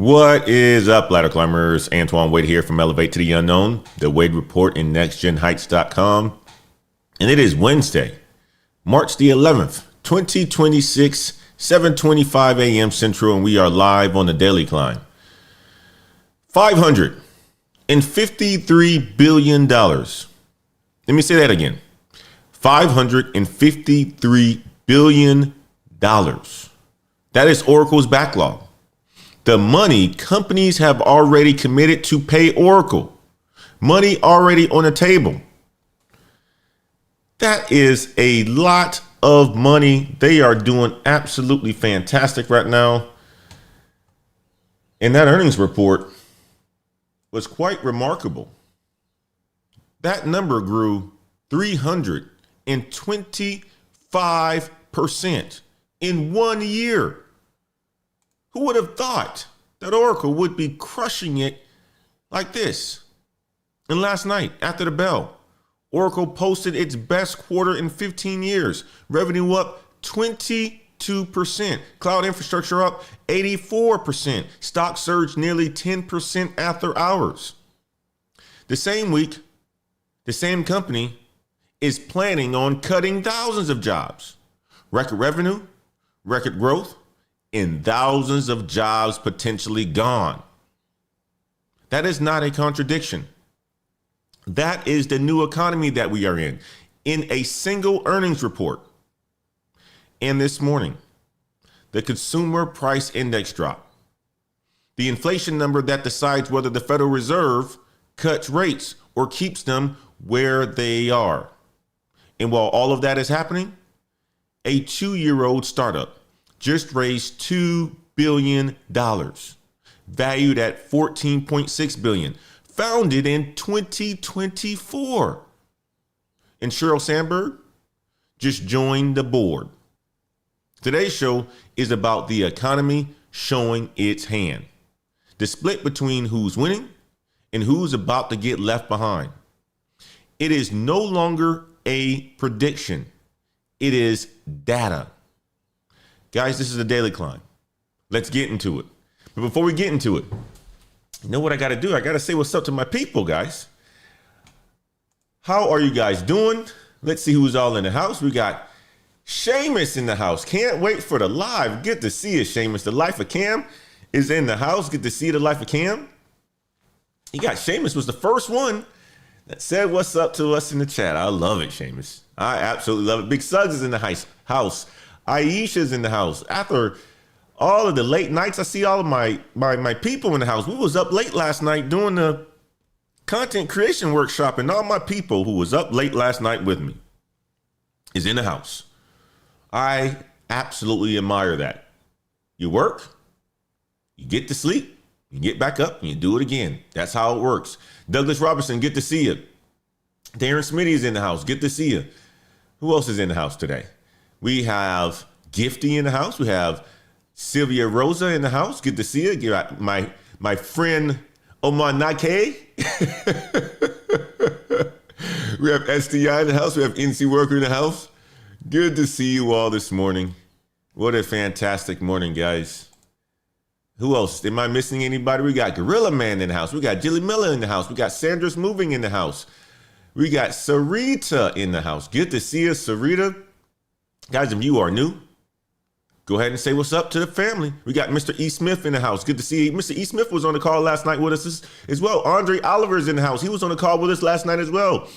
What is up, ladder climbers? Antoine Wade here from Elevate to the Unknown, the Wade Report in nextgenheights.com. And it is Wednesday, March the 11th, 2026, 7:25 a.m. Central, and we are live on the Daily Climb. $553 billion. Let me say that again. $553 billion. That is Oracle's backlog. The money companies have already committed to pay Oracle. Money already on the table. That is a lot of money. They are doing absolutely fantastic right now. And that earnings report was quite remarkable. That number grew 325% in 1 year. Who would have thought that Oracle would be crushing it like this? And last night, after the bell, Oracle posted its best quarter in 15 years. Revenue up 22%. Cloud infrastructure up 84%. Stock surged nearly 10% after hours. The same week, the same company is planning on cutting thousands of jobs. Record revenue, record growth, and thousands of jobs potentially gone. That is not a contradiction. That is the new economy that we are in a single earnings report. And this morning, the consumer price index dropped. The inflation number that decides whether the Federal Reserve cuts rates or keeps them where they are. And while all of that is happening, a 2-year-old startup just raised $2 billion, valued at $14.6 billion, founded in 2024. And Sheryl Sandberg just joined the board. Today's show is about the economy showing its hand. The split between who's winning and who's about to get left behind. It is no longer a prediction. It is data. Guys, this is the Daily Climb. Let's get into it. But before we get into it, you know what I got to do? I got to say what's up to my people, guys. How are you guys doing? Let's see who's all in the house. We got Seamus in the house. Can't wait for the live. Good to see you, Seamus. The Life of Cam is in the house. Good to see you, the Life of Cam. You got Seamus was the first one that said what's up to us in the chat. I love it, Seamus. I absolutely love it. Big Suggs is in the house. Aisha's in the house. After all of the late nights, I see all of my people in the house. We was up late last night doing the content creation workshop, and all my people who was up late last night with me is in the house. I absolutely admire that. You work, you get to sleep, you get back up, and you do it again. That's how it works. Douglas Robertson, good to see you. Darren Smitty is in the house. Good to see you. Who else is in the house today? We have Gifty in the house. We have Sylvia Rosa in the house. Good to see you. You got my friend Omar Nake. We have STI in the house. We have NC Worker in the house. Good to see you all this morning. What a fantastic morning, guys. Who else? Am I missing anybody? We got Gorilla Man in the house. We got Jilly Miller in the house. We got Sandra's Moving in the house. We got Sarita in the house. Good to see you, Sarita. Guys, if you are new, go ahead and say what's up to the family. We got Mr. E. Smith in the house. Good to see you. Mr. E. Smith was on the call last night with us as well. Andre Oliver is in the house. He was on the call with us last night as well.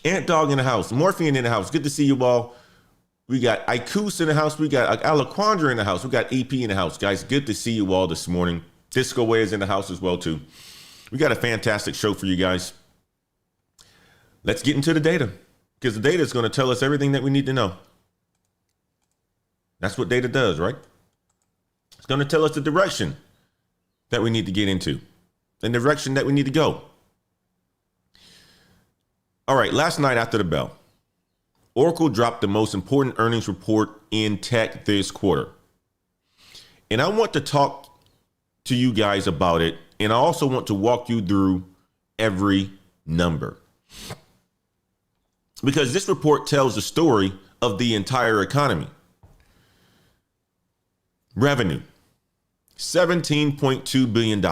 Ant Dog in the house. Morphean in the house. Good to see you all. We got Ikus in the house. We got Alaquandra in the house. We got EP in the house. Guys, good to see you all this morning. Disco Way is in the house as well, too. We got a fantastic show for you guys. Let's get into the data, because the data is going to tell us everything that we need to know. That's what data does, right? It's going to tell us the direction that we need to get into, the direction that we need to go. All right, last night after the bell, Oracle dropped the most important earnings report in tech this quarter. And I want to talk to you guys about it. And I also want to walk you through every number, because this report tells the story of the entire economy. Revenue, $17.2 billion,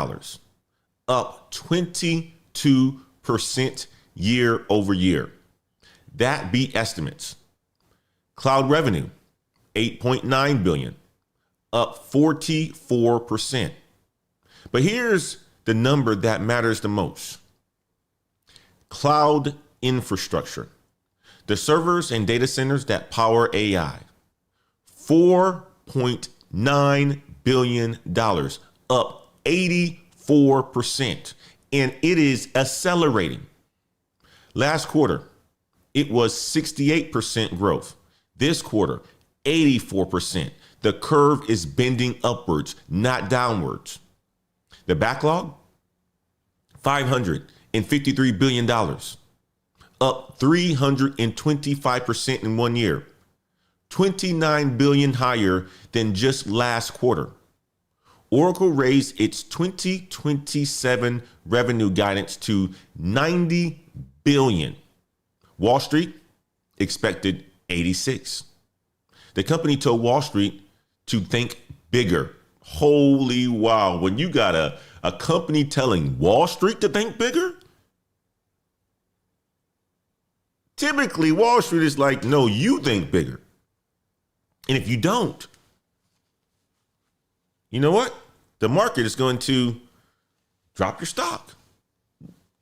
up 22% year over year. That beat estimates. Cloud revenue, $8.9 billion, up 44%. But here's the number that matters the most. Cloud infrastructure, the servers and data centers that power AI, $4.9 billion, up 84%. And it is accelerating. Last quarter, it was 68% growth. This quarter, 84%. The curve is bending upwards, not downwards. The backlog, $553 billion, up 325% in 1 year, 29 billion higher than just last quarter. Oracle raised its 2027 revenue guidance to 90 billion. Wall Street expected 86. The company told Wall Street to think bigger. Holy wow. When you got a company telling Wall Street to think bigger, typically Wall Street is like, no, you think bigger. And if you don't, you know what? The market is going to drop your stock.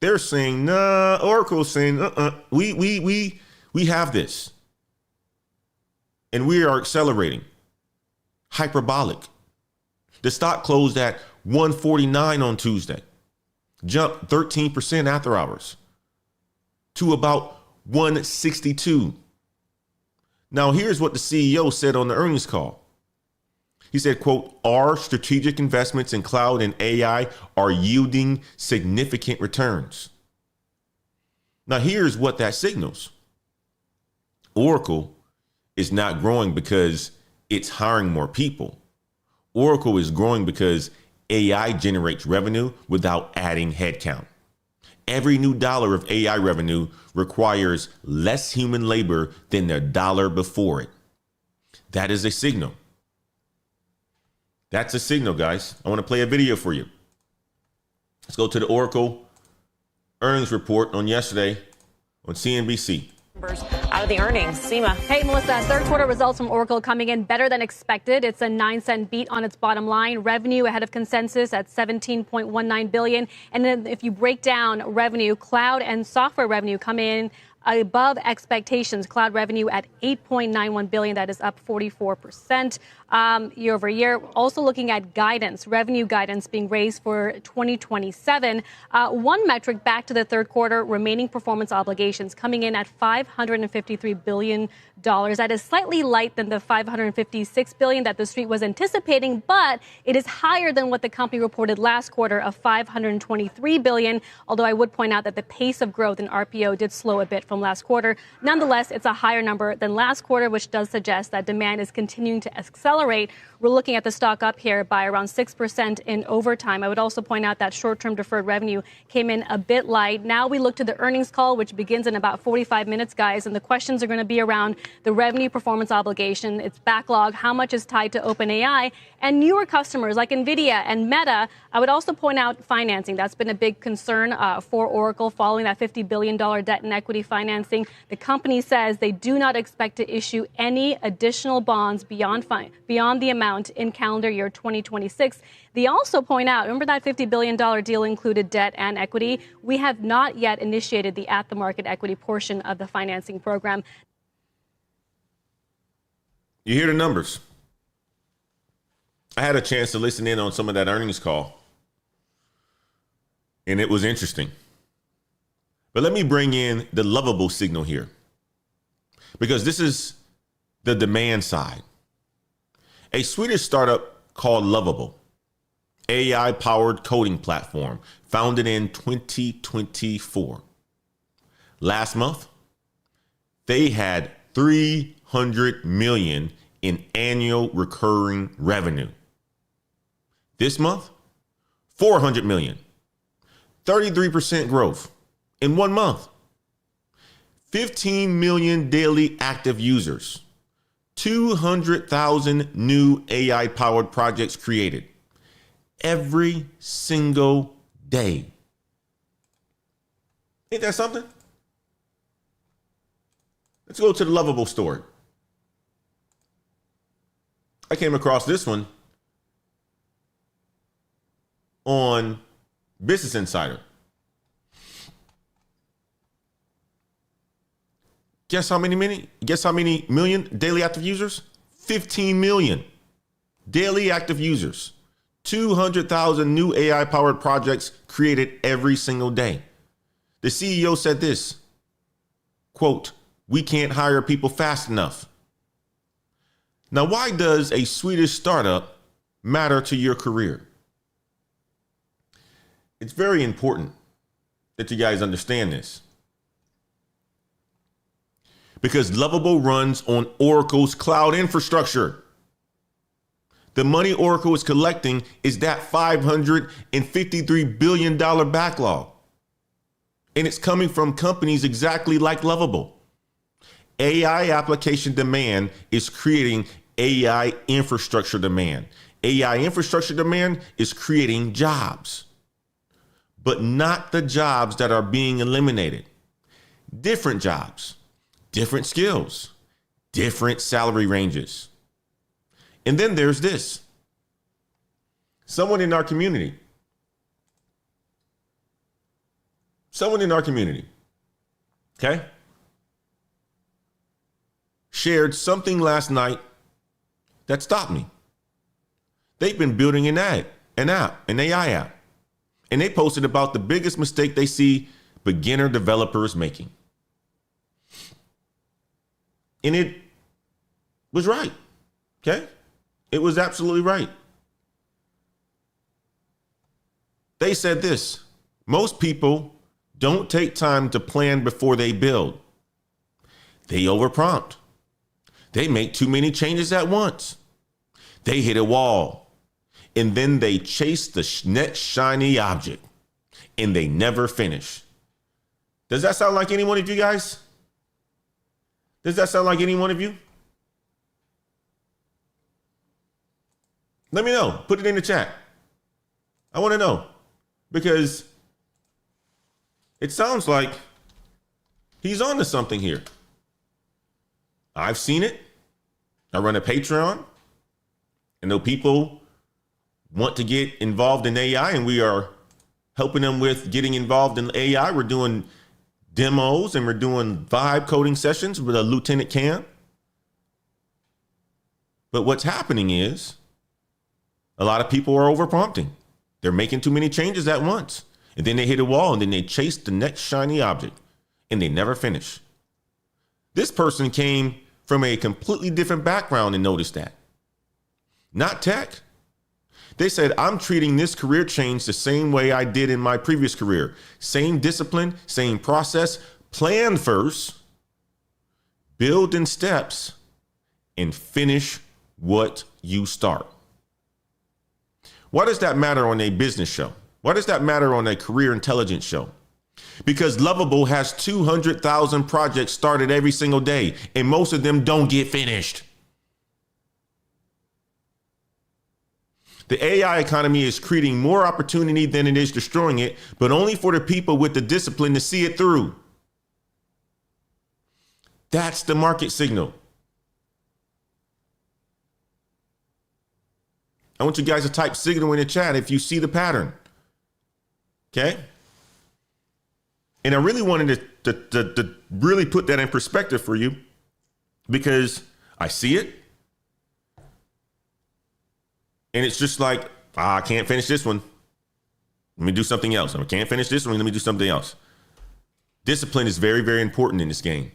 They're saying, nah, Oracle's saying, we have this. And we are accelerating. Hyperbolic. The stock closed at 149 on Tuesday, jumped 13% after hours to about 162. Now, here's what the CEO said on the earnings call. He said, quote, our strategic investments in cloud and AI are yielding significant returns. Now, here's what that signals. Oracle is not growing because it's hiring more people. Oracle is growing because AI generates revenue without adding headcount. Every new dollar of AI revenue requires less human labor than the dollar before it. That is a signal. That's a signal, guys. I want to play a video for you. Let's go to the Oracle earnings report on yesterday on CNBC. Out of the earnings, Seema. Hey, Melissa, third quarter results from Oracle coming in better than expected. It's a 9-cent beat on its bottom line. Revenue ahead of consensus at $17.19 billion. And then if you break down revenue, cloud and software revenue come in above expectations. Cloud revenue at $8.91 billion. That is up 44% year over year. Also looking at guidance, revenue guidance being raised for 2027. One metric back to the third quarter, remaining performance obligations coming in at $553 billion. That is slightly light than the $556 billion that the street was anticipating, but it is higher than what the company reported last quarter of $523 billion. Although I would point out that the pace of growth in RPO did slow a bit from last quarter. Nonetheless, it's a higher number than last quarter, which does suggest that demand is continuing to accelerate. We're looking at the stock up here by around 6% in overtime. I would also point out that short-term deferred revenue came in a bit light. Now we look to the earnings call, which begins in about 45 minutes, guys. And the questions are going to be around the revenue performance obligation, its backlog, how much is tied to OpenAI, and newer customers like Nvidia and Meta. I would also point out financing. That's been a big concern for Oracle following that $50 billion debt and equity financing. The company says they do not expect to issue any additional bonds beyond the amount in calendar year 2026. They also point out, remember that $50 billion deal included debt and equity? We have not yet initiated the at-the-market equity portion of the financing program. You hear the numbers. I had a chance to listen in on some of that earnings call, and it was interesting. But let me bring in the lovable signal here, because this is the demand side. A Swedish startup called Lovable, AI-powered coding platform, founded in 2024. Last month, they had 300 million in annual recurring revenue. This month, 400 million, 33% growth in 1 month. 15 million daily active users, 200,000 new AI-powered projects created, every single day. Ain't that something? Let's go to the Lovable story. I came across this one on Business Insider. Guess how many million daily active users? 15 million daily active users. 200,000 new AI-powered projects created every single day. The CEO said this, quote, "We can't hire people fast enough." Now, why does a Swedish startup matter to your career? It's very important that you guys understand this. Because Lovable runs on Oracle's cloud infrastructure. The money Oracle is collecting is that $553 billion backlog. And it's coming from companies exactly like Lovable. AI application demand is creating AI infrastructure demand. AI infrastructure demand is creating jobs, but not the jobs that are being eliminated. Different jobs, different skills, different salary ranges. And then there's this. Someone in our community, okay, shared something last night that stopped me. They've been building an AI app, and they posted about the biggest mistake they see beginner developers making. And it was right, okay? It was absolutely right. They said this: most people don't take time to plan before they build. They overprompt. They make too many changes at once. They hit a wall, and then they chase the next shiny object, and they never finish. Does that sound like any one of you guys? Does that sound like any one of you? Let me know. Put it in the chat. I want to know, because it sounds like he's on to something here. I've seen it. I run a Patreon. I know people want to get involved in AI, and we are helping them with getting involved in AI. We're doing demos and we're doing vibe coding sessions with a Lieutenant Cam. But what's happening is a lot of people are overprompting. They're making too many changes at once. And then they hit a wall, and then they chase the next shiny object, and they never finish. This person came from a completely different background and noticed that. Not tech. They said, I'm treating this career change the same way I did in my previous career. Same discipline, same process. Plan first, build in steps, and finish what you start. Why does that matter on a business show? Why does that matter on a career intelligence show? Because Lovable has 200,000 projects started every single day, and most of them don't get finished. The AI economy is creating more opportunity than it is destroying it, but only for the people with the discipline to see it through. That's the market signal. I want you guys to type signal in the chat if you see the pattern. Okay? And I really wanted to really put that in perspective for you, because I see it. And it's just like, I can't finish this one. Let me do something else. I can't finish this one. Let me do something else. Discipline is very, very important in this game.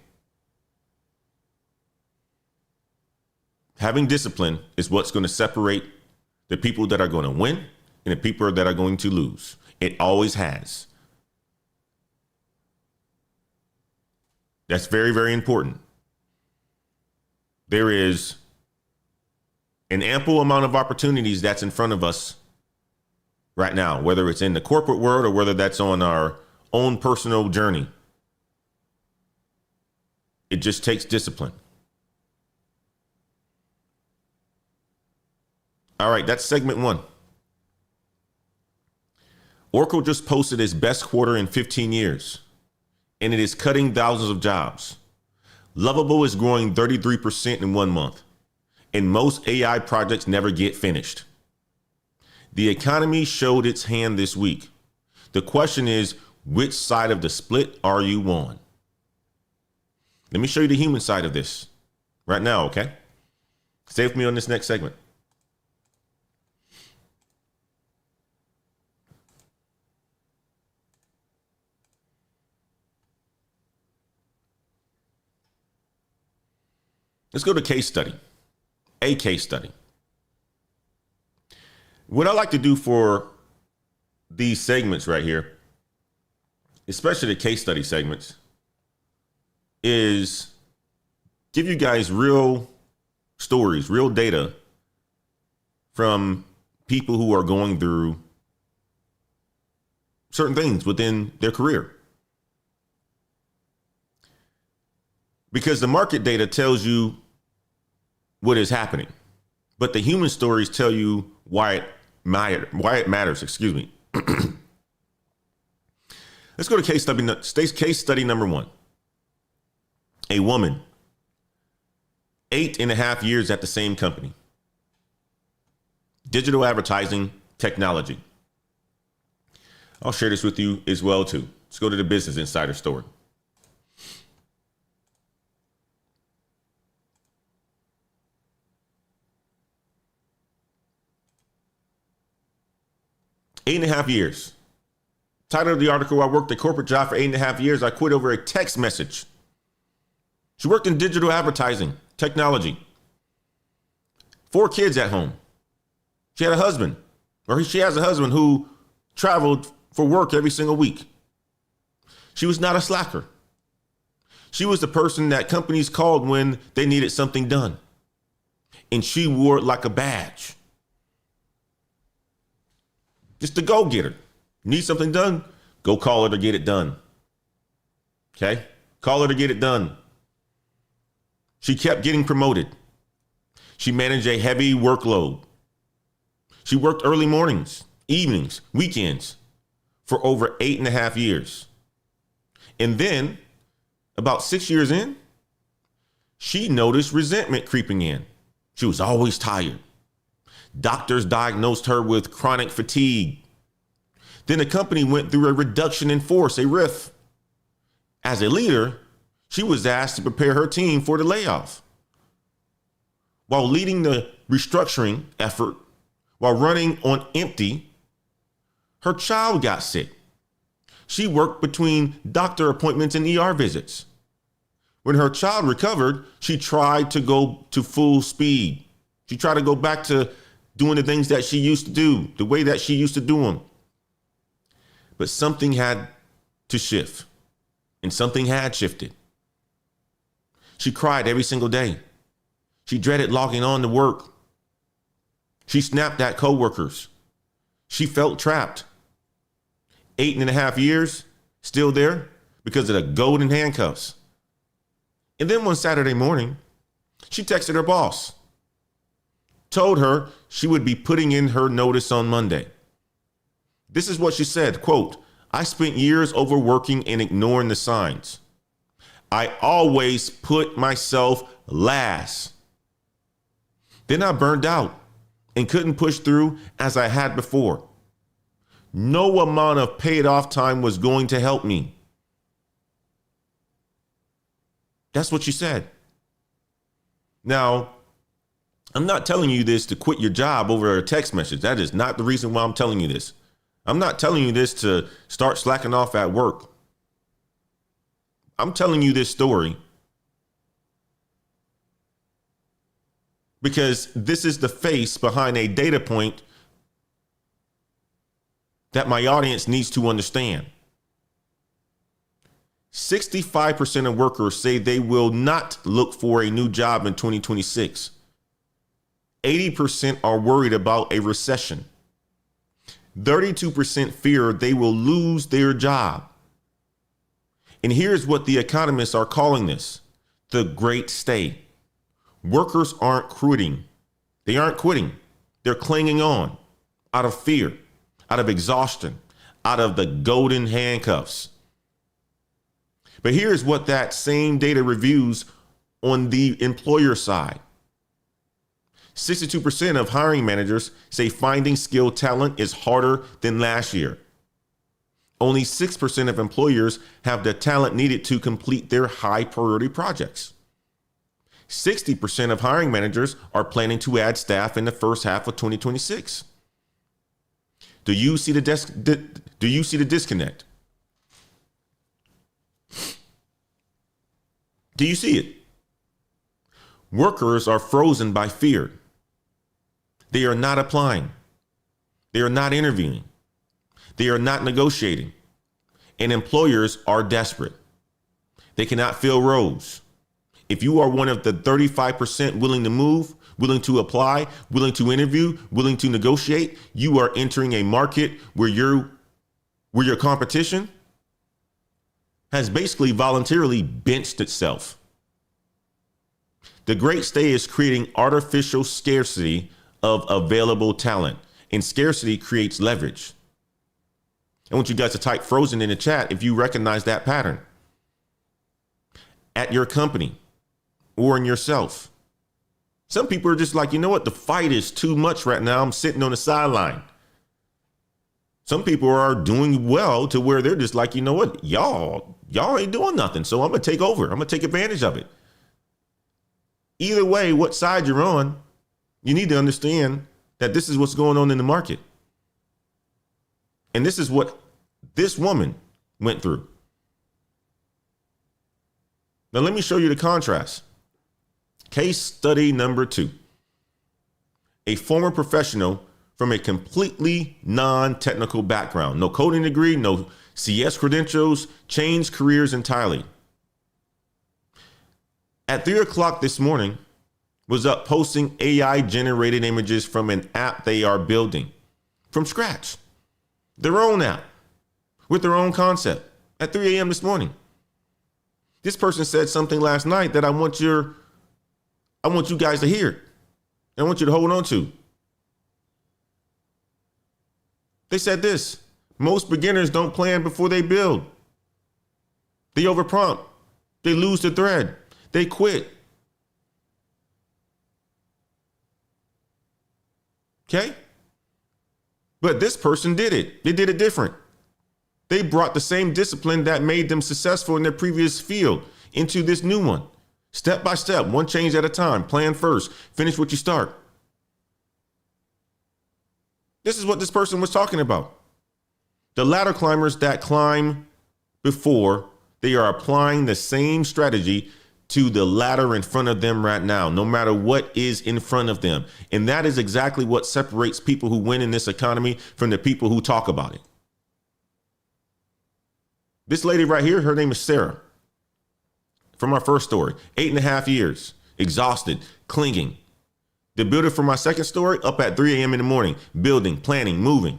Having discipline is what's going to separate the people that are going to win and the people that are going to lose. It always has. That's very, very important. There is an ample amount of opportunities that's in front of us right now, whether it's in the corporate world or whether that's on our own personal journey. It just takes discipline. All right, that's segment one. Oracle just posted its best quarter in 15 years, and it is cutting thousands of jobs. Lovable is growing 33% in 1 month, and most AI projects never get finished. The economy showed its hand this week. The question is, which side of the split are you on? Let me show you the human side of this right now, okay? Stay with me on this next segment. Let's go to case study, a case study. What I like to do for these segments right here, especially the case study segments, is give you guys real stories, real data from people who are going through certain things within their career. Because the market data tells you what is happening, but the human stories tell you why it matters. Excuse me. Let's go to case study number 1. A woman, 8.5 years at the same company. Digital advertising technology. I'll share this with you as well too. Let's go to the Business Insider story. Eight and a half years. Title of the article, I worked a corporate job for 8.5 years. I quit over a text message. She worked in digital advertising, technology. 4 kids at home. She had a husband, or she has a husband who traveled for work every single week. She was not a slacker. She was the person that companies called when they needed something done. And she wore it like a badge. Just the go-getter. Need something done? Go call her to get it done. Okay? Call her to get it done. She kept getting promoted. She managed a heavy workload. She worked early mornings, evenings, weekends for over 8.5 years. And then, about 6 years in, she noticed resentment creeping in. She was always tired. Doctors diagnosed her with chronic fatigue. Then the company went through a reduction in force, a RIF. As a leader, she was asked to prepare her team for the layoff. While leading the restructuring effort, while running on empty, her child got sick. She worked between doctor appointments and ER visits. When her child recovered, she tried to go to full speed. She tried to go back to doing the things that she used to do, the way that she used to do them. But something had to shift, and something had shifted. She cried every single day. She dreaded logging on to work. She snapped at coworkers. She felt trapped. 8.5 years, still there because of the golden handcuffs. And then one Saturday morning, she texted her boss, told her she would be putting in her notice on Monday. This is what she said, quote, I spent years overworking and ignoring the signs. I always put myself last. Then I burned out and couldn't push through as I had before. No amount of paid off time was going to help me. That's what she said. Now, I'm not telling you this to quit your job over a text message. That is not the reason why I'm telling you this. I'm not telling you this to start slacking off at work. I'm telling you this story because this is the face behind a data point that my audience needs to understand. 65% of workers say they will not look for a new job in 2026. 80% are worried about a recession. 32% fear they will lose their job. And here's what the economists are calling this: the great stay. Workers aren't quitting. They aren't quitting. They're clinging on out of fear, out of exhaustion, out of the golden handcuffs. But here's what that same data reviews on the employer side. 62% of hiring managers say finding skilled talent is harder than last year. Only 6% of employers have the talent needed to complete their high priority projects. 60% of hiring managers are planning to add staff in the first half of 2026. Do you see the disconnect? Do you see it? Workers are frozen by fear. They are not applying. They are not interviewing. They are not negotiating. And employers are desperate. They cannot fill roles. If you are one of the 35% willing to move, willing to apply, willing to interview, willing to negotiate, you are entering a market where your competition has basically voluntarily benched itself. The Great Stay is creating artificial scarcity of available talent, and scarcity creates leverage. I want you guys to type frozen in the chat if you recognize that pattern at your company or in yourself. Some people are just like, you know what? The fight is too much right now. I'm sitting on the sideline. Some people are doing well to where they're just like, you know what? Y'all ain't doing nothing. So I'm going to take over. I'm going to take advantage of it. Either way, what side you're on, you need to understand that this is what's going on in the market. And this is what this woman went through. Now, let me show you the contrast. Case study number 2. A former professional from a completely non-technical background, no coding degree, no CS credentials, changed careers entirely. At 3 o'clock this morning, was up posting AI generated images from an app they are building from scratch. Their own app with their own concept at 3 a.m. this morning. This person said something last night that I want you guys to hear. I want you to hold on to. They said this: most beginners don't plan before they build. They overprompt. They lose the thread. They quit. Okay? But this person did it. They did it different. They brought the same discipline that made them successful in their previous field into this new one. Step by step, one change at a time. Plan first. Finish what you start. This is what this person was talking about. The ladder climbers that climb before, they are applying the same strategy to the ladder in front of them right now, no matter what is in front of them. And that is exactly what separates people who win in this economy from the people who talk about it. This lady right here, her name is Sarah. From our first story, 8.5 years, exhausted, clinging. The builder for my second story, up at 3 a.m. in the morning, building, planning, moving.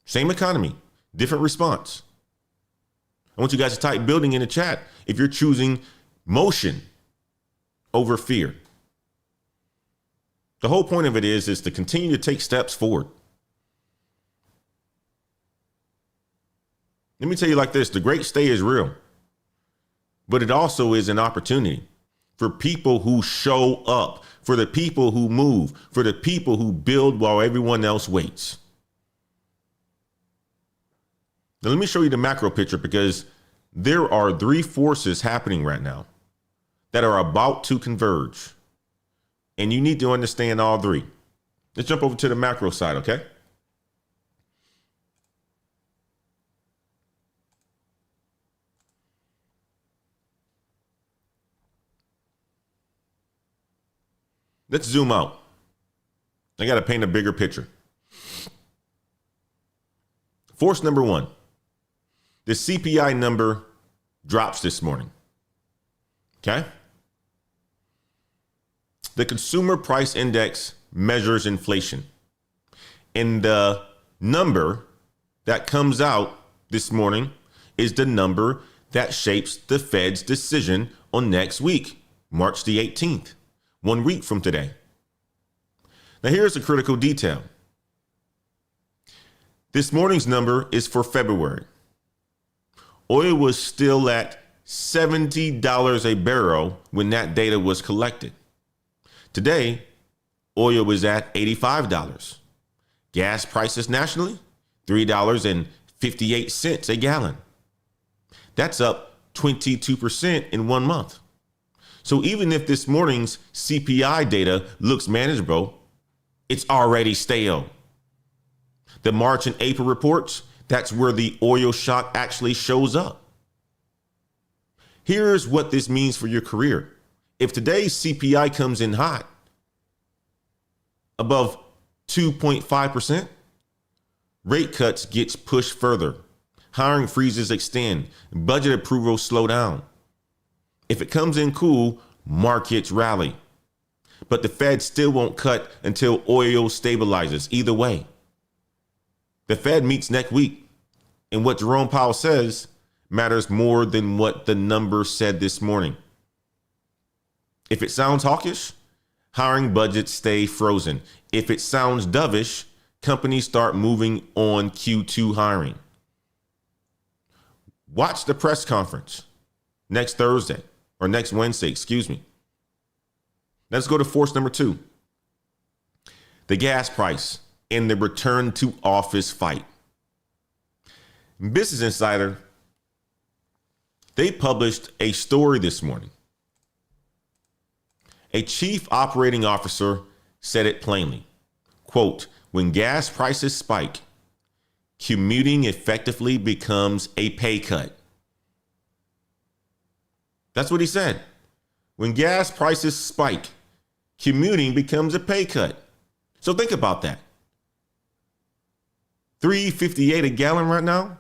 Same economy, different response. I want you guys to type building in the chat if you're choosing motion over fear. The whole point of it is to continue to take steps forward. Let me tell you like this: the Great Stay is real, but it also is an opportunity for people who show up, for the people who move, for the people who build while everyone else waits. Now, let me show you the macro picture, because there are 3 forces happening right now that are about to converge. And you need to understand all 3. Let's jump over to the macro side, okay? Let's zoom out. I got to paint a bigger picture. Force number 1. The CPI number drops this morning. Okay? The Consumer Price Index measures inflation. And the number that comes out this morning is the number that shapes the Fed's decision on next week, March the 18th, 1 week from today. Now, here's a critical detail. This morning's number is for February. Oil was still at $70 a barrel when that data was collected. Today, oil was at $85. Gas prices nationally, $3.58 a gallon. That's up 22% in 1 month. So even if this morning's CPI data looks manageable, it's already stale. The March and April reports, that's where the oil shock actually shows up. Here's what this means for your career. If today's CPI comes in hot, above 2.5%, rate cuts gets pushed further. Hiring freezes extend. Budget approvals slow down. If it comes in cool, markets rally. But the Fed still won't cut until oil stabilizes. Either way, the Fed meets next week, and what Jerome Powell says matters more than what the number said this morning. If it sounds hawkish, hiring budgets stay frozen. If it sounds dovish, companies start moving on Q2 hiring. Watch the press conference next Thursday or next Wednesday, excuse me. Let's go to force number 2. The gas price and the return to office fight. Business Insider, they published a story this morning. A chief operating officer said it plainly. Quote, when gas prices spike, commuting effectively becomes a pay cut. That's what he said. When gas prices spike, commuting becomes a pay cut. So think about that. $3.58 a gallon right now.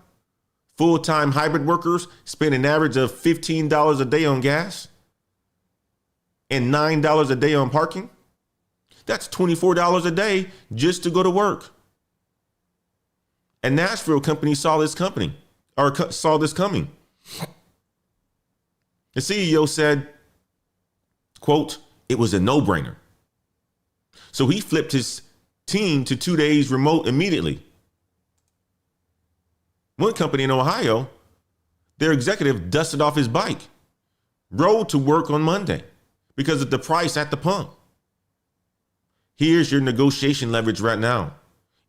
Full-time hybrid workers spend an average of $15 a day on gas and $9 a day on parking. That's $24 a day just to go to work. A Nashville company saw this coming. The CEO said, quote, it was a no-brainer. So he flipped his team to 2 days remote immediately. One company in Ohio, their executive dusted off his bike, rode to work on Monday because of the price at the pump. Here's your negotiation leverage right now.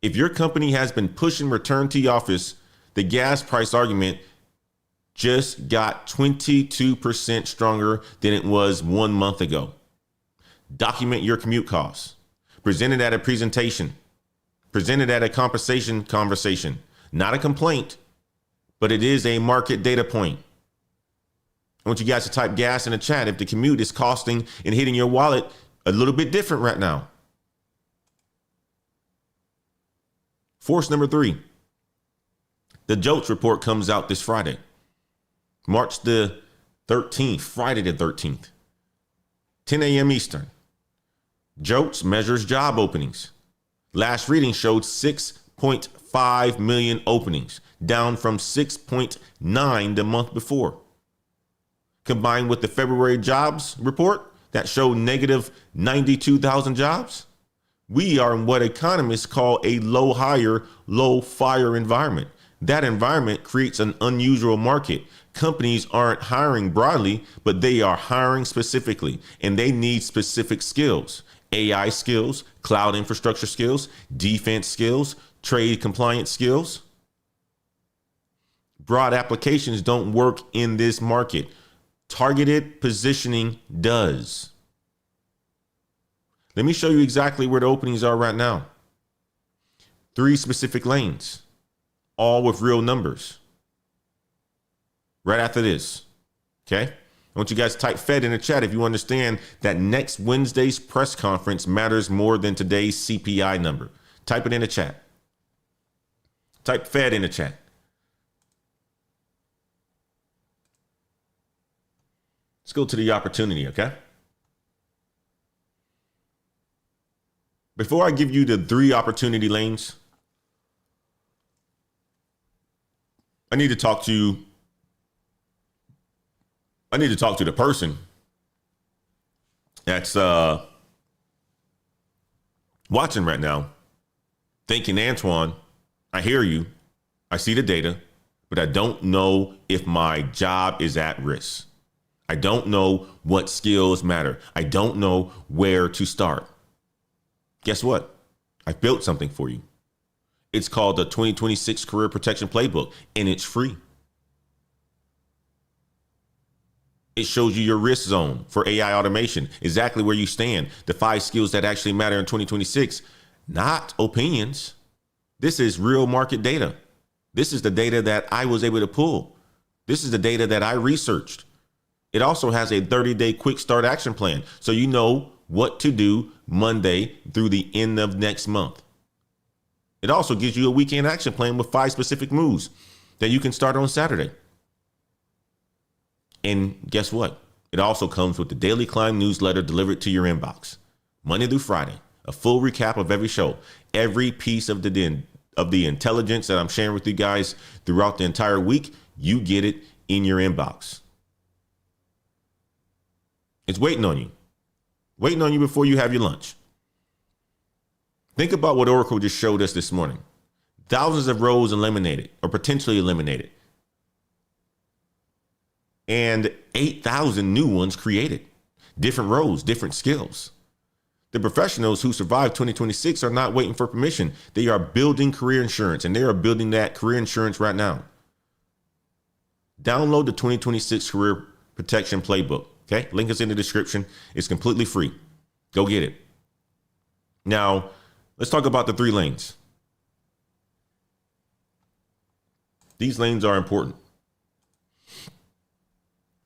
If your company has been pushing return to the office, the gas price argument just got 22% stronger than it was 1 month ago. Document your commute costs. Present it at a presentation. Present it at a compensation conversation. Not a complaint, but it is a market data point. I want you guys to type gas in the chat if the commute is costing and hitting your wallet a little bit different right now. Force number 3. The JOLTS report comes out this Friday, March the 13th, Friday the 13th, 10 a.m. Eastern. JOLTS measures job openings. Last reading showed 6.5 million openings, down from 6.9 the month before. Combined with the February jobs report that showed negative 92,000 jobs, we are in what economists call a low hire, low fire environment. That environment creates an unusual market. Companies aren't hiring broadly, but they are hiring specifically, and they need specific skills. AI skills, cloud infrastructure skills, defense skills, trade compliance skills. Broad applications don't work in this market. Targeted positioning does. Let me show you exactly where the openings are right now. 3 specific lanes, all with real numbers. Right after this, okay? I want you guys to type Fed in the chat if you understand that next Wednesday's press conference matters more than today's CPI number. Type it in the chat. Type Fed in the chat. Let's go to the opportunity, okay? Before I give you the 3 opportunity lanes, I need to talk to the person that's watching right now, thanking Antoine I hear you. I see the data, but I don't know if my job is at risk. I don't know what skills matter. I don't know where to start. Guess what? I built something for you. It's called the 2026 Career Protection Playbook, and it's free. It shows you your risk zone for AI automation, exactly where you stand, the 5 skills that actually matter in 2026, not opinions. This is real market data. This is the data that I was able to pull. This is the data that I researched. It also has a 30-day quick start action plan, so you know what to do Monday through the end of next month. It also gives you a weekend action plan with 5 specific moves that you can start on Saturday. And guess what? It also comes with the Daily Climb newsletter delivered to your inbox, Monday through Friday, a full recap of every show, every piece of the intelligence that I'm sharing with you guys throughout the entire week. You get it in your inbox. It's waiting on you before you have your lunch. Think about what Oracle just showed us this morning. Thousands of roles eliminated or potentially eliminated, and 8,000 new ones created. Different roles, different skills. The professionals who survived 2026 are not waiting for permission. They are building career insurance, and they are building that career insurance right now. Download the 2026 Career Protection Playbook. Okay, link is in the description. It's completely free. Go get it. Now, let's talk about the 3 lanes. These lanes are important.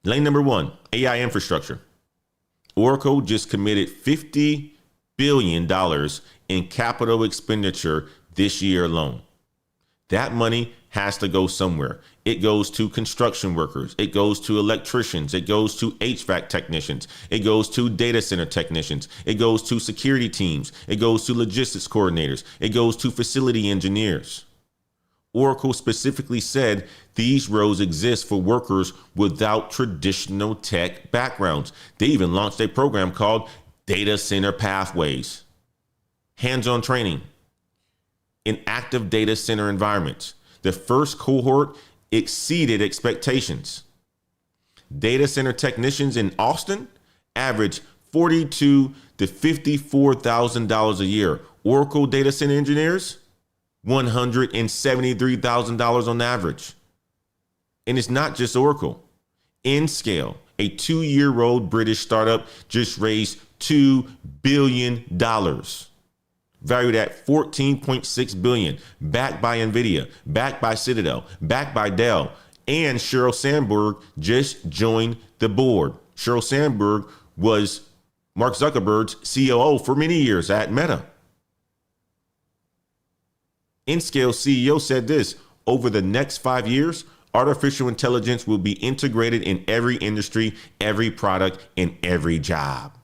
Lane number 1, AI infrastructure. Oracle just committed $50 billion in capital expenditure this year alone. That money has to go somewhere. It goes to construction workers. It goes to electricians. It goes to HVAC technicians. It goes to data center technicians. It goes to security teams. It goes to logistics coordinators. It goes to facility engineers. Oracle specifically said these roles exist for workers without traditional tech backgrounds. They even launched a program called Data Center Pathways. Hands-on training in active data center environments. The first cohort exceeded expectations. Data center technicians in Austin average $42,000 to $54,000 a year. Oracle data center engineers, $173,000 on average. And it's not just Oracle. Nscale, a 2-year-old British startup, just raised $2 billion, valued at $14.6 billion, backed by Nvidia, backed by Citadel, backed by Dell, and Sheryl Sandberg just joined the board. Sheryl Sandberg was Mark Zuckerberg's COO for many years at Meta. Nscale CEO said this: over the next 5 years, artificial intelligence will be integrated in every industry, every product, and every job.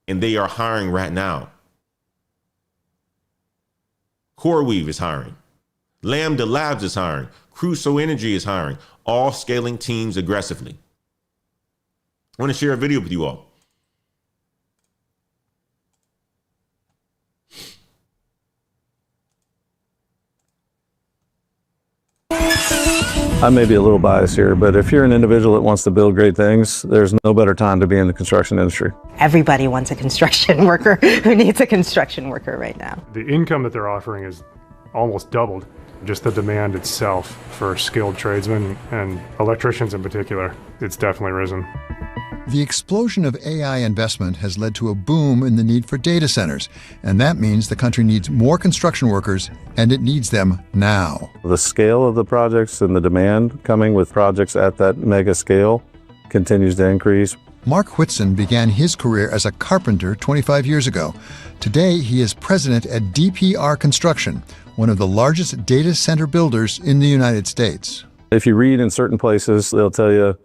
And they are hiring right now. CoreWeave is hiring. Lambda Labs is hiring. Crusoe Energy is hiring, all scaling teams aggressively. I want to share a video with you all. I may be a little biased here, but if you're an individual that wants to build great things, there's no better time to be in the construction industry. Everybody wants a construction worker. Who needs a construction worker right now? The income that they're offering is almost doubled. Just the demand itself for skilled tradesmen and electricians in particular, it's definitely risen. The explosion of AI investment has led to a boom in the need for data centers, and that means the country needs more construction workers, and it needs them now. The scale of the projects and the demand coming with projects at that mega scale continues to increase. Mark Whitson began his career as a carpenter 25 years ago. Today, he is president at DPR Construction, one of the largest data center builders in the United States. If you read in certain places, they'll tell you,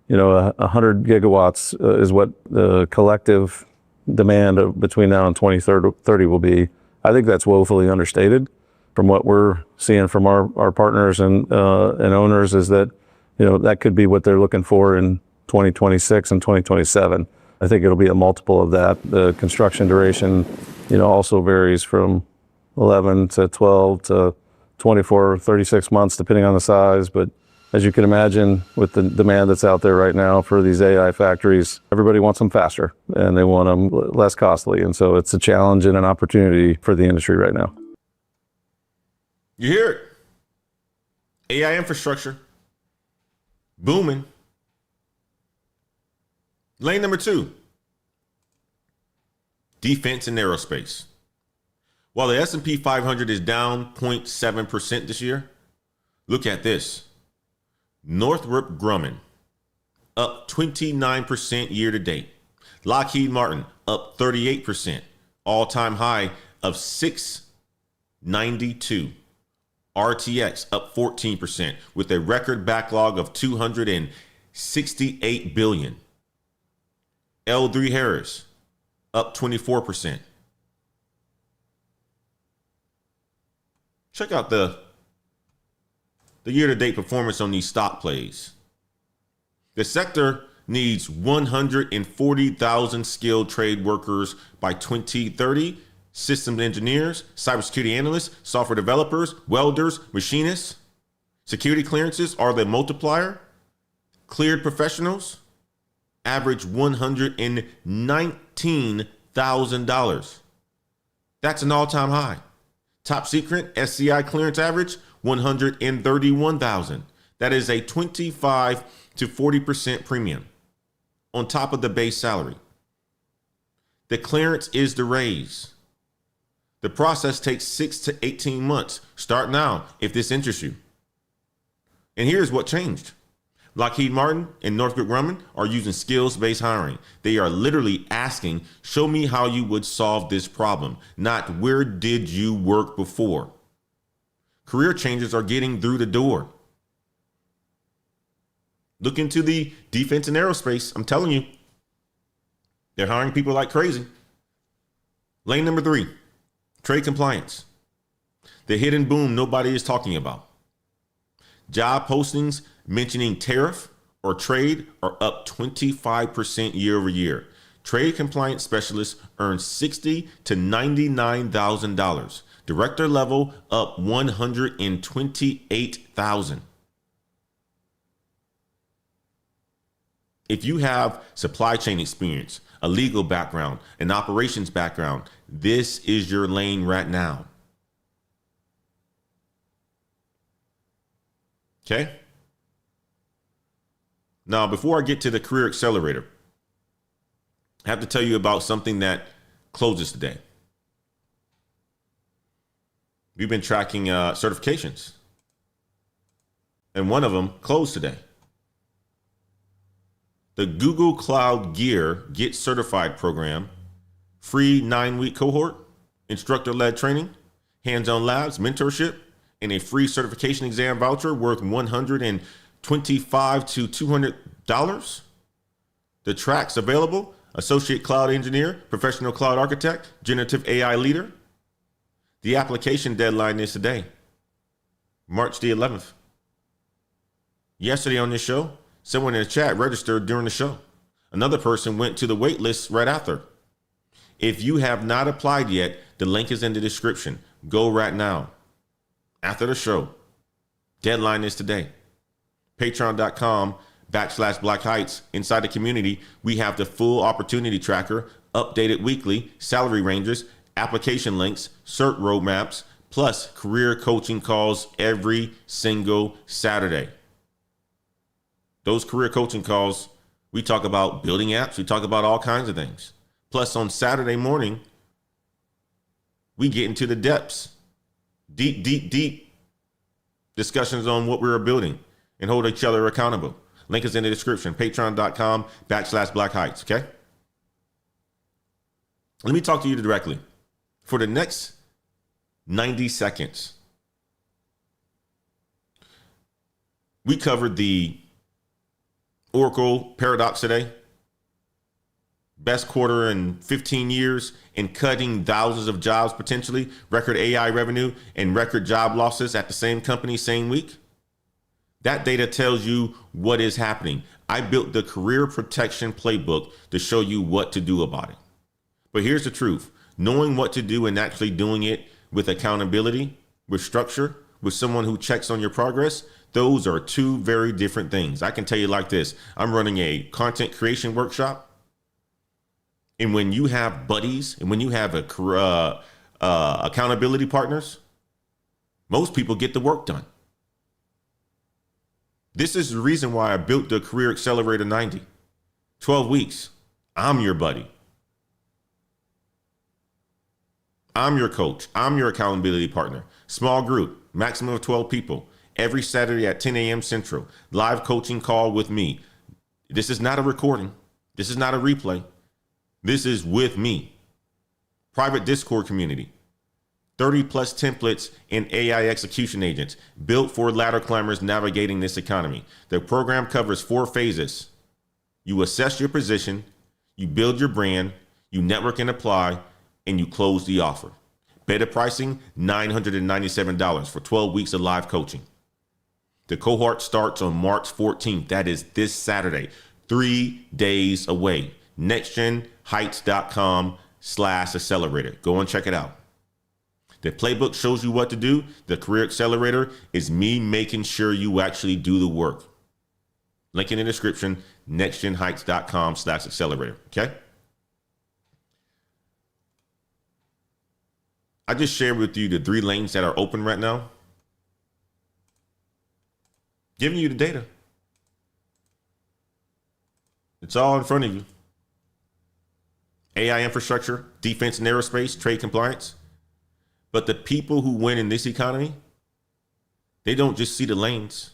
100 gigawatts is what the collective demand between now and 2030 will be. I think that's woefully understated. From what we're seeing from our partners and owners is that, that could be what they're looking for in 2026 and 2027. I think it'll be a multiple of that. The construction duration, also varies from 11 to 12 to 24, 36 months, depending on the size. But as you can imagine, with the demand that's out there right now for these AI factories, everybody wants them faster and they want them less costly. And so it's a challenge and an opportunity for the industry right now. You hear it. AI infrastructure booming. Lane number 2, defense and aerospace. While the S&P 500 is down 0.7% this year, look at this. Northrop Grumman up 29% year to date. Lockheed Martin up 38%, all-time high of 692. RTX up 14% with a record backlog of $268 billion. L3 Harris up 24%. Check out the year-to-date performance on these stock plays. The sector needs 140,000 skilled trade workers by 2030. Systems engineers, cybersecurity analysts, software developers, welders, machinists. Security clearances are the multiplier. Cleared professionals average $119,000. That's an all-time high. Top secret SCI clearance average $131,000. That is a 25 to 40% premium on top of the base salary. The clearance is the raise. The process takes 6 to 18 months. Start now if this interests you. And here's what changed. Lockheed Martin and Northrop Grumman are using skills-based hiring. They are literally asking, show me how you would solve this problem, not where did you work before. Career changers are getting through the door. Look into the defense and aerospace. I'm telling you, they're hiring people like crazy. Lane number 3, trade compliance. The hidden boom nobody is talking about. Job postings mentioning tariff or trade are up 25% year over year. Trade compliance specialists earn $60,000 to $99,000. Director level up $128,000. If you have supply chain experience, a legal background, an operations background, this is your lane right now. Okay? Now, before I get to the Career Accelerator, I have to tell you about something that closes today. We've been tracking certifications, and one of them closed today. The Google Cloud Gear Get Certified program, free 9-week cohort, instructor-led training, hands-on labs, mentorship, and a free certification exam voucher worth $125 to $200. The tracks available: Associate Cloud Engineer, Professional Cloud Architect, Generative AI Leader. The application deadline is today, March the 11th. Yesterday on this show, someone in the chat registered during the show. Another person went to the wait list right after. If you have not applied yet, the link is in the description. Go right now. After the show, deadline is today. Patreon.com/Black Heights. Inside the community, we have the full opportunity tracker, updated weekly, salary ranges, application links, cert roadmaps, plus career coaching calls every single Saturday. Those career coaching calls, we talk about building apps. We talk about all kinds of things. Plus on Saturday morning, we get into the depths, deep discussions on what we are building and hold each other accountable. Link is in the description, patreon.com/Black Heights. Okay. Let me talk to you directly. For the next 90 seconds, we covered the Oracle paradox today. Best quarter in 15 years and cutting thousands of jobs potentially, record AI revenue and record job losses at the same company, same week. That data tells you what is happening. I built the career protection playbook to show you what to do about it. But here's the truth. Knowing what to do and actually doing it with accountability, with structure, with someone who checks on your progress, those are two very different things. I can tell you like this. I'm running a content creation workshop. And when you have buddies and when you have accountability partners, most people get the work done. This is the reason why I built the Career Accelerator 90. 12 weeks. I'm your buddy. I'm your coach. I'm your accountability partner. Small group, maximum of 12 people. Every Saturday at 10 a.m. Central. Live coaching call with me. This is not a recording. This is not a replay. This is with me. Private Discord community. 30 plus templates and AI execution agents built for ladder climbers navigating this economy. The program covers 4 phases. You assess your position, you build your brand, you network and apply, and you close the offer. Beta pricing, $997 for 12 weeks of live coaching. The cohort starts on March 14th. That is this Saturday, 3 days away. nextgenheights.com/accelerator. Go and check it out. The playbook shows you what to do. The Career Accelerator is me making sure you actually do the work. Link in the description, nextgenheights.com/accelerator. Okay. I just shared with you the 3 lanes that are open right now. Giving you the data. It's all in front of you. AI infrastructure, defense and aerospace, trade compliance. But the people who win in this economy, they don't just see the lanes.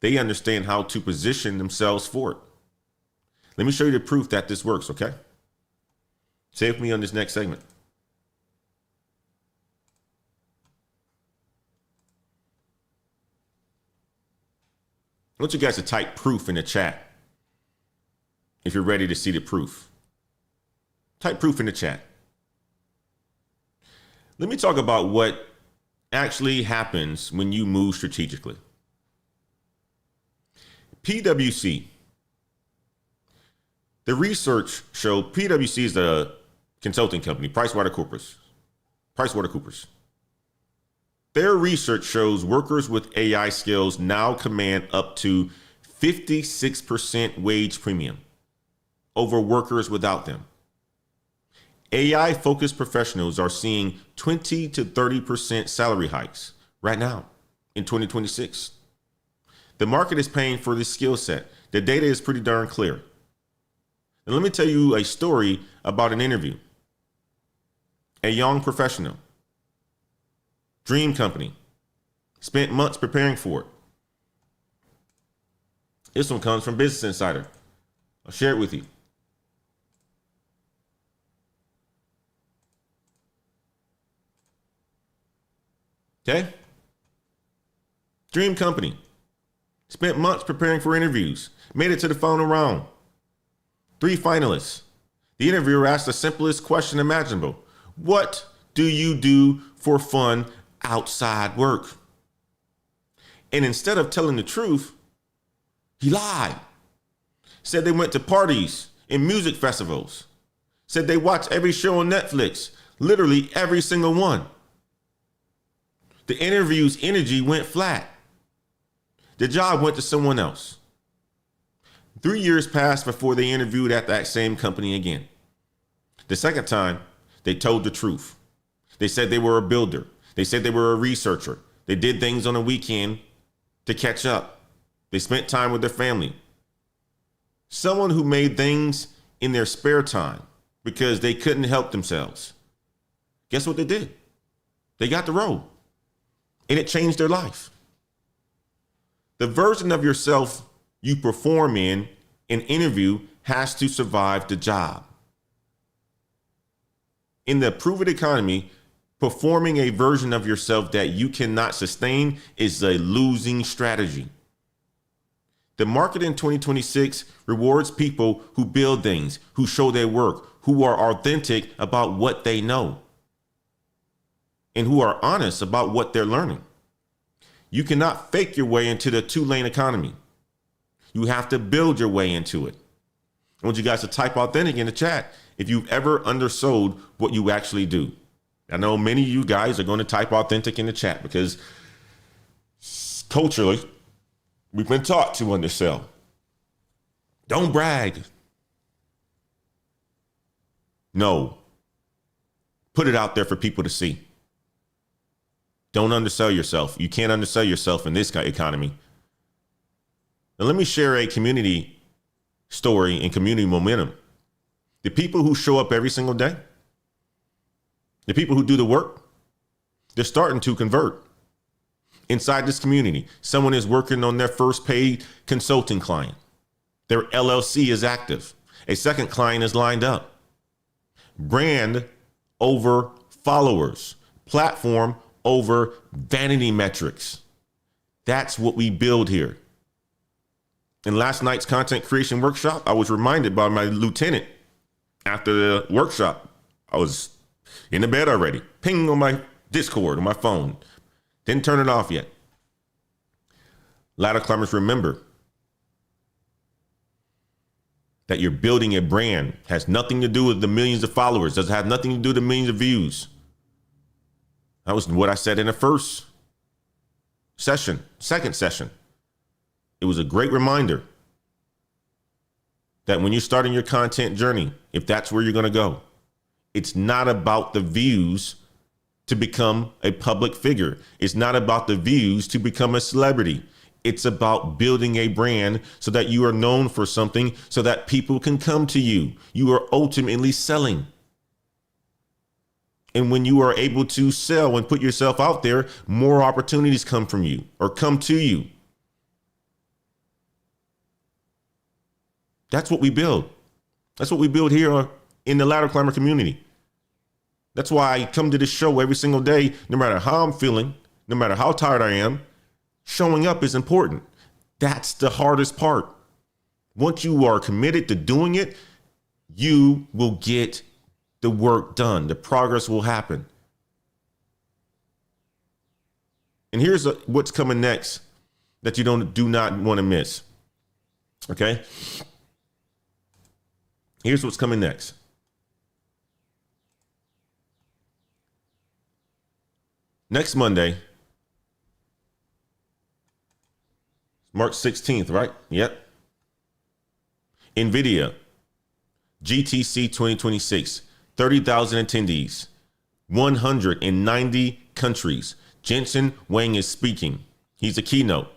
They understand how to position themselves for it. Let me show you the proof that this works, okay? Stay with me on this next segment. I want you guys to type proof in the chat if you're ready to see the proof. Type proof in the chat. Let me talk about what actually happens when you move strategically. PwC. The research showed PwC is a consulting company, PricewaterhouseCoopers. Their research shows workers with AI skills now command up to 56% wage premium over workers without them. AI-focused professionals are seeing 20 to 30% salary hikes right now in 2026. The market is paying for this skill set. The data is pretty darn clear. And let me tell you a story about an interview. A young professional, dream company, spent months preparing for it. This one comes from Business Insider. I'll share it with you. Okay? Dream company. Spent months preparing for interviews. Made it to the final round. 3 finalists. The interviewer asked the simplest question imaginable. What do you do for fun outside work? And instead of telling the truth, he lied. Said they went to parties and music festivals. Said they watched every show on Netflix. Literally every single one. The interview's energy went flat. The job went to someone else. 3 years passed before they interviewed at that same company again. The second time, they told the truth. They said they were a builder. They said they were a researcher. They did things on the weekend to catch up. They spent time with their family. Someone who made things in their spare time because they couldn't help themselves. Guess what they did? They got the role. And it changed their life. The version of yourself you perform in an interview has to survive the job. In the prove it economy, performing a version of yourself that you cannot sustain is a losing strategy. The market in 2026 rewards people who build things, who show their work, who are authentic about what they know, and who are honest about what they're learning. You cannot fake your way into the 2-lane economy. You have to build your way into it. I want you guys to type authentic in the chat if you've ever undersold what you actually do. I know many of you guys are going to type authentic in the chat because Culturally, we've been taught to undersell. Don't brag. No. Put it out there for people to see. Don't undersell yourself. You can't undersell yourself in this economy. Now, let me share a community story and community momentum. The people who show up every single day, the people who do the work, they're starting to convert. Inside this community, someone is working on their first paid consulting client. Their LLC is active. A second client is lined up. Brand over followers. Platform over vanity metrics. That's what we build here. In last night's content creation workshop, I was reminded by my lieutenant after the workshop. I was in the bed already. Ping on my Discord on my phone. Didn't turn it off yet. Ladder climbers, remember that you're building a brand. Has nothing to do with the millions of followers. Doesn't have nothing to do with the millions of views. That was what I said in the first session, second session. It was a great reminder that when you're starting your content journey, if that's where you're going to go, it's not about the views to become a public figure. It's not about the views to become a celebrity. It's about building a brand so that you are known for something so that people can come to you. You are ultimately selling. And when you are able to sell and put yourself out there, more opportunities come from you or come to you. That's what we build. That's what we build here in the ladder climber community. That's why I come to this show every single day, no matter how I'm feeling, no matter how tired I am. Showing up is important. That's the hardest part. Once you are committed to doing it, you will get the work done. The progress will happen. And here's what's coming next that you do not want to miss. Okay? Here's what's coming next. Next Monday, March 16th, right? Yep. Nvidia GTC 2026, 30,000 attendees, 190 countries. Jensen Huang is speaking. He's a keynote.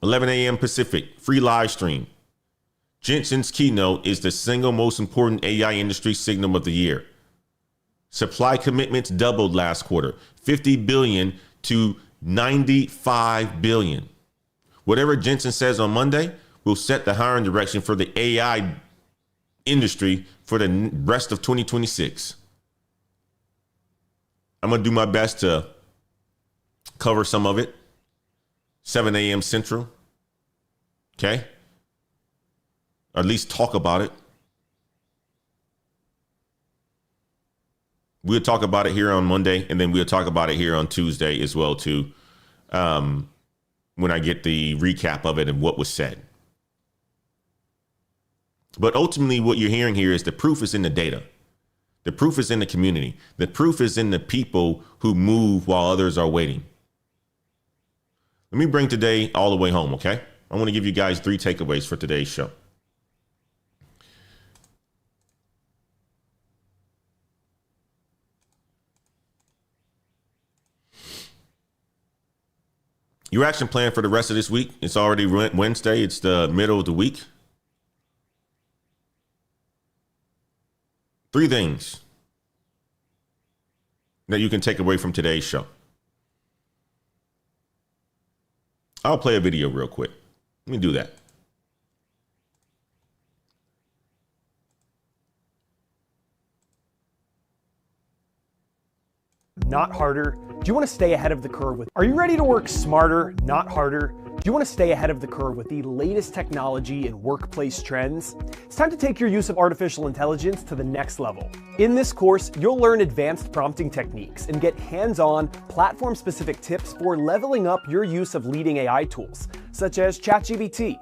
11 a.m. Pacific, free live stream. Jensen's keynote is the single most important AI industry signal of the year. Supply commitments doubled last quarter, 50 billion to 95 billion. Whatever Jensen says on Monday will set the hiring direction for the AI industry for the rest of 2026. I'm going to do my best to cover some of it. 7 a.m. Central. Okay. Or at least talk about it. We'll talk about it here on Monday, and then we'll talk about it here on Tuesday as well, too, when I get the recap of it and what was said. But ultimately, what you're hearing here is the proof is in the data. The proof is in the community. The proof is in the people who move while others are waiting. Let me bring today all the way home, okay? I want to give you guys 3 takeaways for today's show. Your action plan for the rest of this week. It's already Wednesday. It's the middle of the week. 3 things that you can take away from today's show. I'll play a video real quick. Let me do that. Not harder? Do you want to stay ahead of the curve with? Are you ready to work smarter, not harder? Do you want to stay ahead of the curve with the latest technology and workplace trends? It's time to take your use of artificial intelligence to the next level. In this course, you'll learn advanced prompting techniques and get hands-on, platform-specific tips for leveling up your use of leading AI tools, such as ChatGPT,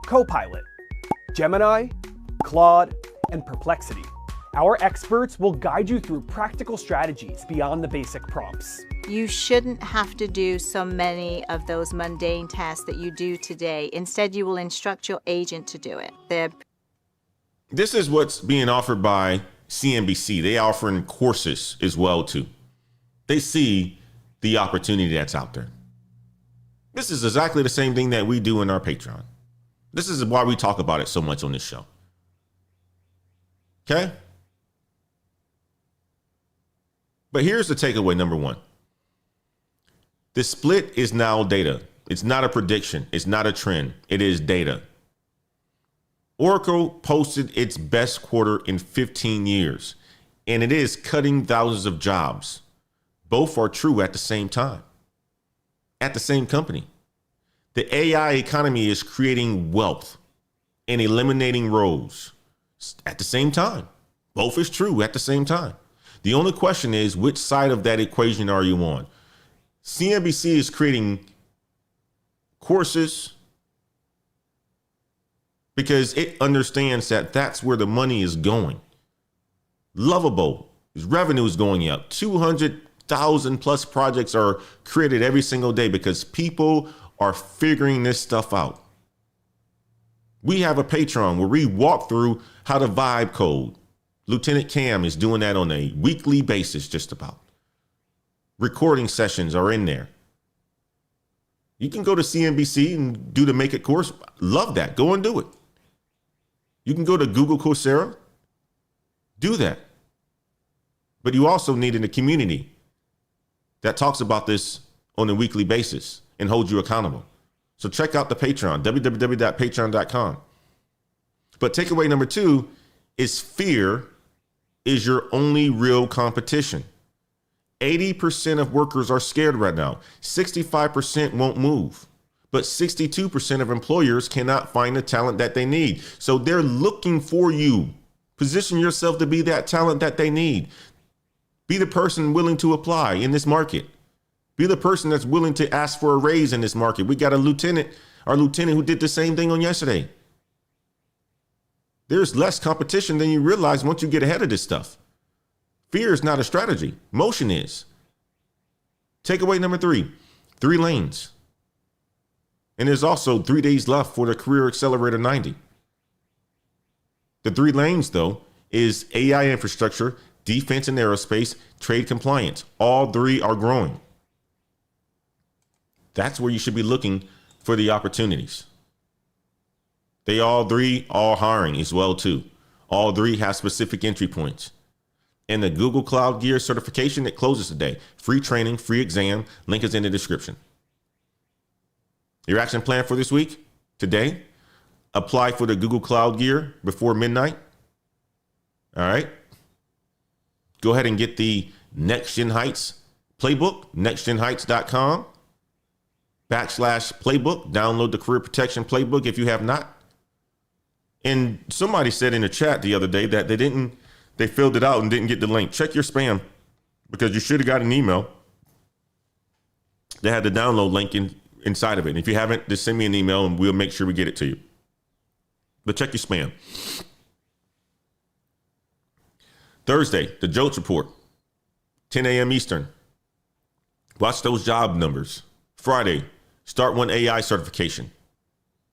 Copilot, Gemini, Claude, and Perplexity. Our experts will guide you through practical strategies beyond the basic prompts. You shouldn't have to do so many of those mundane tasks that you do today. Instead, you will instruct your agent to do it. This is what's being offered by CNBC. They offering courses as well too. They see the opportunity that's out there. This is exactly the same thing that we do in our Patreon. This is why we talk about it so much on this show. Okay? But here's the takeaway number one. The split is now data. It's not a prediction. It's not a trend. It is data. Oracle posted its best quarter in 15 years, and it is cutting thousands of jobs. Both are true at the same time, at the same company. The AI economy is creating wealth and eliminating roles at the same time. Both is true at the same time. The only question is, which side of that equation are you on? CNBC is creating courses because it understands that that's where the money is going. Lovable, his revenue is going up. 200,000 plus projects are created every single day because people are figuring this stuff out. We have a Patreon where we walk through how to vibe code. Lieutenant Cam is doing that on a weekly basis, just about. Recording sessions are in there. You can go to CNBC and do the Make It course. Love that. Go and do it. You can go to Google Coursera. Do that. But you also need a community that talks about this on a weekly basis and holds you accountable. So check out the Patreon, www.patreon.com. But takeaway number two is fear is your only real competition. 80% of workers are scared right now. 65% won't move. But 62% of employers cannot find the talent that they need. So they're looking for you. Position yourself to be that talent that they need. Be the person willing to apply in this market. Be the person that's willing to ask for a raise in this market. We got our lieutenant who did the same thing on yesterday. There's less competition than you realize once you get ahead of this stuff. Fear is not a strategy. Motion is. Takeaway number 3, 3 lanes. And there's also 3 days left for the Career Accelerator 90. The 3 lanes, though, is AI infrastructure, defense and aerospace, trade compliance. All 3 are growing. That's where you should be looking for the opportunities. They all 3 are hiring as well, too. All 3 have specific entry points. And the Google Cloud Gear certification that closes today. Free training, free exam. Link is in the description. Your action plan for this week? Today, apply for the Google Cloud Gear before midnight. All right. Go ahead and get the Next Gen Heights playbook, nextgenheights.com/playbook. Download the career protection playbook if you have not. And somebody said in the chat the other day that they filled it out and didn't get the link. Check your spam, because you should have got an email that had the download link inside of it. And if you haven't, just send me an email and we'll make sure we get it to you. But check your spam. Thursday, the JOLTS report, 10 a.m. Eastern. Watch those job numbers. Friday, start one AI certification.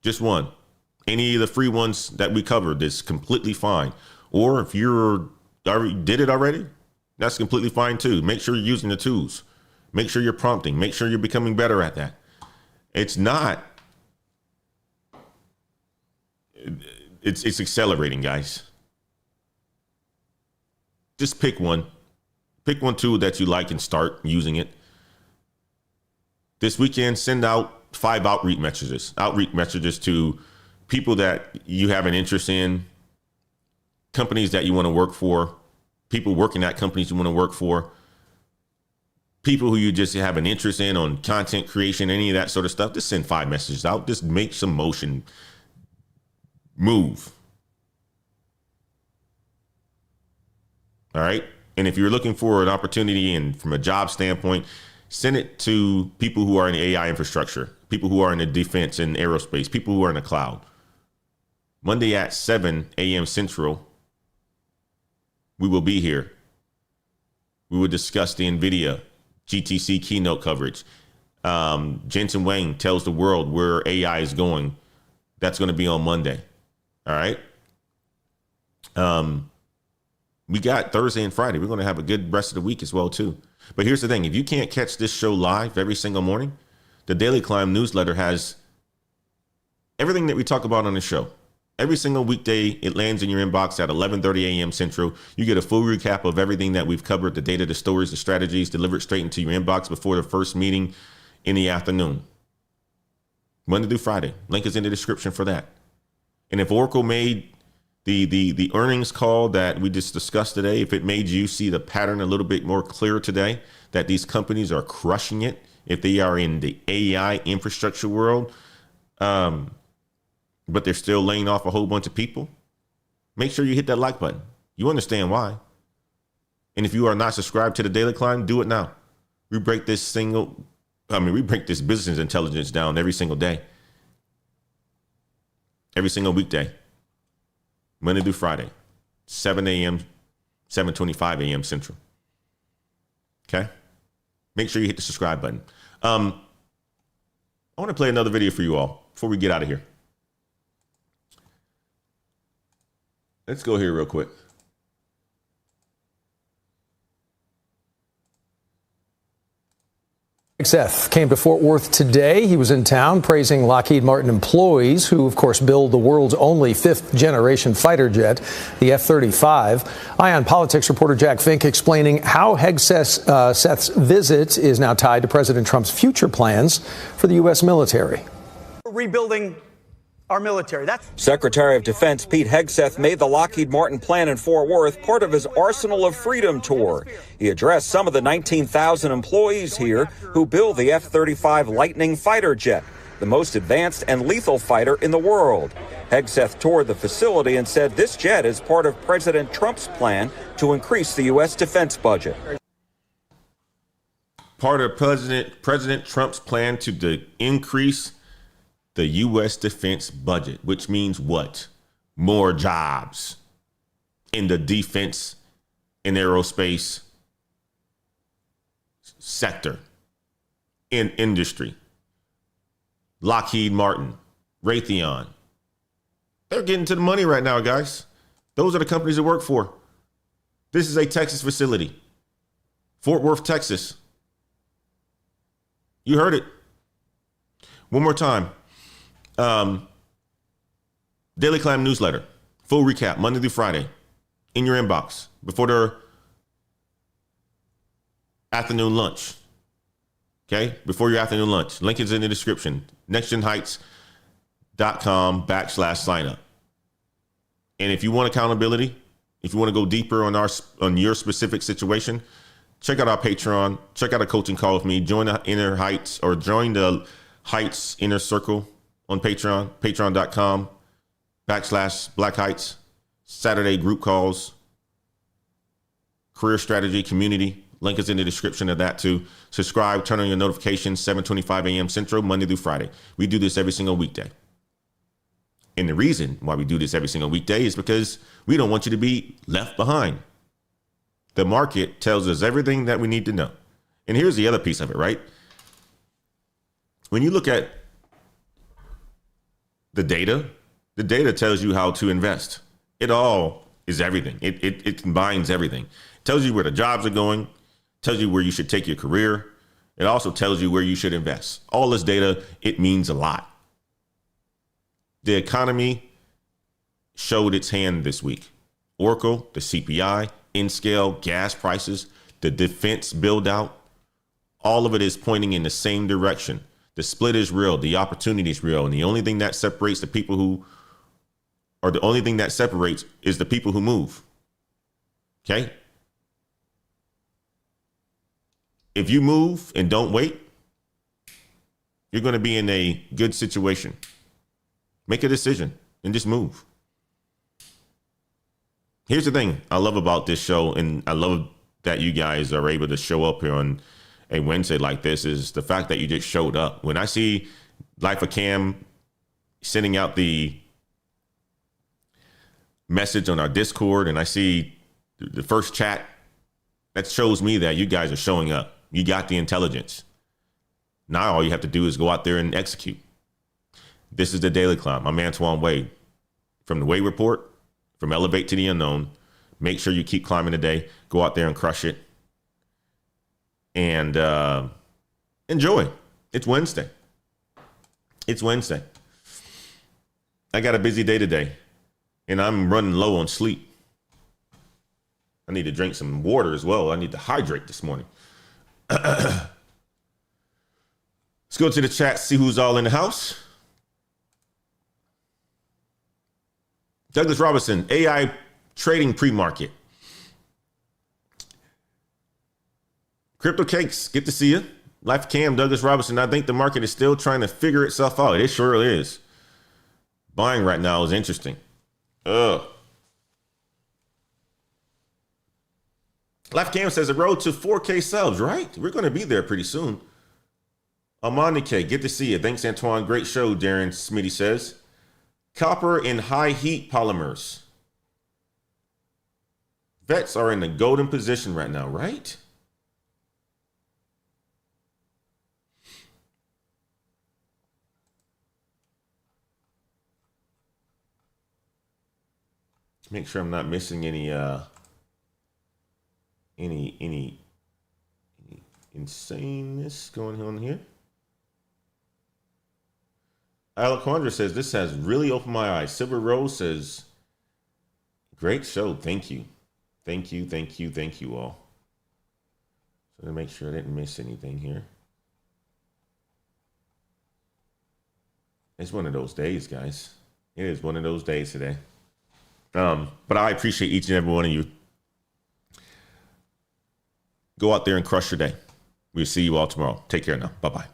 Just one. Any of the free ones that we covered is completely fine. Or if you did it already, that's completely fine too. Make sure you're using the tools. Make sure you're prompting. Make sure you're becoming better at that. It's accelerating, guys. Just pick one. Pick one tool that you like and start using it. This weekend, send out 5 outreach messages to people that you have an interest in, companies that you want to work for, people working at companies you want to work for, people who you just have an interest in on content creation, any of that sort of stuff. Just send 5 messages out. Just make some motion. Move. All right. And if you're looking for an opportunity and from a job standpoint, send it to people who are in AI infrastructure, people who are in the defense and aerospace, people who are in the cloud. Monday at 7 a.m. Central, we will be here. We will discuss the Nvidia GTC keynote coverage. Jensen Huang tells the world where AI is going. That's going to be on Monday. All right. We got Thursday and Friday. We're going to have a good rest of the week as well, too. But here's the thing. If you can't catch this show live every single morning, the Daily Climb newsletter has everything that we talk about on the show. Every single weekday, it lands in your inbox at 11:30 a.m. Central. You get a full recap of everything that we've covered, the data, the stories, the strategies, delivered straight into your inbox before the first meeting in the afternoon. Monday through Friday. Link is in the description for that. And if Oracle made the earnings call that we just discussed today, if it made you see the pattern a little bit more clear today, that these companies are crushing it, if they are in the AI infrastructure world, but they're still laying off a whole bunch of people, make sure you hit that like button. You understand why. And if you are not subscribed to the Daily Climb, do it now. We break this business intelligence down every single day. Every single weekday. Monday through Friday. 7 a.m., 7:25 a.m. Central. Okay? Make sure you hit the subscribe button. I want to play another video for you all before we get out of here. Let's go here real quick. Seth came to Fort Worth today. He was in town praising Lockheed Martin employees who, of course, build the world's only fifth-generation fighter jet, the F-35. Ion Politics reporter Jack Fink explaining how Seth's visit is now tied to President Trump's future plans for the U.S. military. Rebuilding our military. That's Secretary of Defense Pete Hegseth made the Lockheed Martin plan in Fort Worth part of his Arsenal of Freedom tour. He addressed some of the 19,000 employees here who build the F-35 Lightning fighter jet, the most advanced and lethal fighter in the world. Hegseth toured the facility and said this jet is part of President Trump's plan to increase the U.S. defense budget. Part of President Trump's plan to increase the U.S. defense budget, which means what? More jobs in the defense and aerospace sector, in industry. Lockheed Martin, Raytheon. They're getting to the money right now, guys. Those are the companies that work for. This is a Texas facility. Fort Worth, Texas. You heard it. One more time. Daily Climb newsletter, full recap, Monday through Friday, in your inbox before their afternoon lunch. Okay, before your afternoon lunch. Link is in the description. nextgenheights.com/sign up. And if you want accountability, if you want to go deeper on your specific situation, check out our Patreon. Check out a coaching call with me. Join the Inner Heights or join the Heights Inner Circle on Patreon, patreon.com/Black Heights, Saturday group calls, career strategy, community. Link is in the description of that too. Subscribe, turn on your notifications, 7:25 a.m. Central, Monday through Friday. We do this every single weekday. And the reason why we do this every single weekday is because we don't want you to be left behind. The market tells us everything that we need to know. And here's the other piece of it, right? When you look at the data tells you how to invest. It all is everything. It combines everything. It tells you where the jobs are going, tells you where you should take your career. It also tells you where you should invest. All this data, it means a lot. The economy showed its hand this week. Oracle, the CPI, N-scale, gas prices, the defense build out, all of it is pointing in the same direction. The split is real. The opportunity is real. And the only thing that separates the people who, or the only thing that separates is the people who move. Okay? If you move and don't wait, you're going to be in a good situation. Make a decision and just move. Here's the thing I love about this show, and I love that you guys are able to show up here on a Wednesday like this, is the fact that you just showed up. When I see Life of Cam sending out the message on our Discord and I see the first chat, that shows me that you guys are showing up. You got the intelligence. Now all you have to do is go out there and execute. This is the Daily Climb. I'm Antoine Wade. From the Wade Report, from Elevate to the Unknown. Make sure you keep climbing today. Go out there and crush it. And enjoy. It's Wednesday. It's Wednesday. I got a busy day today, and I'm running low on sleep. I need to drink some water as well. I need to hydrate this morning. Let's go to the chat, see who's all in the house. Douglas Robinson, AI trading pre-market. Crypto Cakes, good to see you. Life Cam, Douglas Robinson, I think the market is still trying to figure itself out. It sure is. Buying right now is interesting. Life Cam says the road to 4K subs, right? We're going to be there pretty soon. Amanda K, good to see you. Thanks, Antoine. Great show, Darren Smitty says. Copper and high heat polymers. Vets are in the golden position right now, right? Make sure I'm not missing any insaneness going on here. Alejandra says, this has really opened my eyes. Silver Rose says, great show. Thank you. Thank you all. So to make sure I didn't miss anything here. It's one of those days, guys. It is one of those days today. But I appreciate each and every one of you. Go out there and crush your day. We'll see you all tomorrow. Take care now. Bye-bye.